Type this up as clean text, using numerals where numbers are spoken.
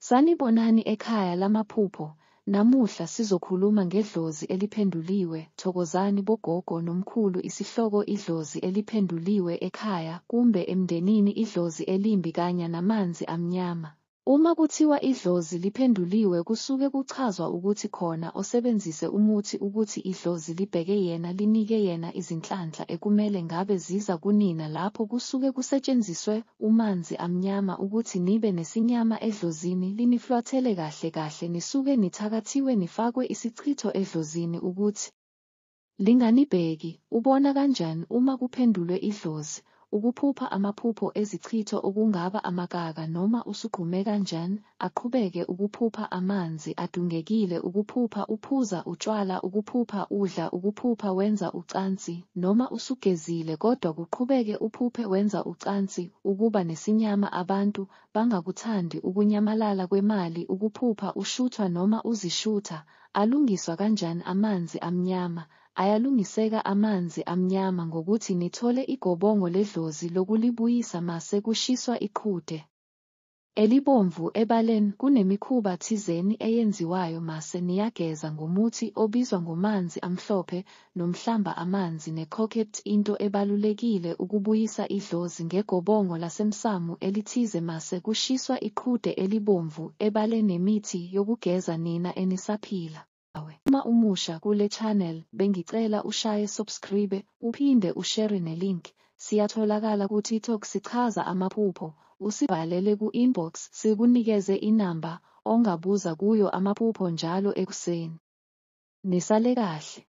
Sanibonani ekhaya lamaphupho. Namuhla sizokhuluma ngedlozi eliphenduliwe. Thokozani bogogo nomkhulu. Isihloko: idlozi eliphenduliwe ekhaya kumbe emndenini. Idlozi elimbi kanye namanzi amnyama. Uma kuthiwa idlozi liphenduliwe kusuke kuchazwa ukuthi khona osebenzise umuthi ukuthi idlozi libheke yena linike yena izinhlanhla ekumele ngabe ziza kunina. Lapho kusuke kusetshenziswe umanzi amnyama ukuthi nibe nesinyama edlozini liniflwathele kahle kahle. Nisuke nithakathiwe nifakwe isichitho edlozini ukuthi linganibheki. Ubona kanjani uma kuphendulwe idlozi? Ukuphupha amaphupho ezichitho okungaba amakaka noma usugqume kanjani. Aqhubeke ukuphupha amanzi adungekile. Ukuphupha uphuza utshwala. Ukuphupha udla. Ukuphupha wenza ucansi noma usugezile kodwa kuqhubeke uphuphe wenza ucansi. Ukuba nesinyama abantu bangakuthandi. Ukunyamalala kwemali. Ukuphupha ushuthwa noma uzishutha. Alungiswa kanjani amanzi amnyama? Ayalungiseka amanzi amnyama ngokuthi nithole igobongo ledlozi lokulibuyisa mase kushiswa iqhude elibomvu ebaleni. Kunemikhuba thizeni eyenziwayo mase niyageza ngomuthi obizwa ngomanzi amhlophe nomhlamba amanzi necocket. Into ebalulekile ukubuyisa idlozi ngegobongo lasemsamo elithize mase kushiswa iqhude elibomvu ebaleni. Nemithi yokugeza nina enisaphila. Uma umusha kule channel bengicela ushaye subscribe uphinde ushare nelink. Siyatholakala ku TikTok sichaza amaphupho. Usibhalele ku inbox sikunikeze inamba ongabuza kuyo amaphupho njalo ekuseni. Nisale kahle.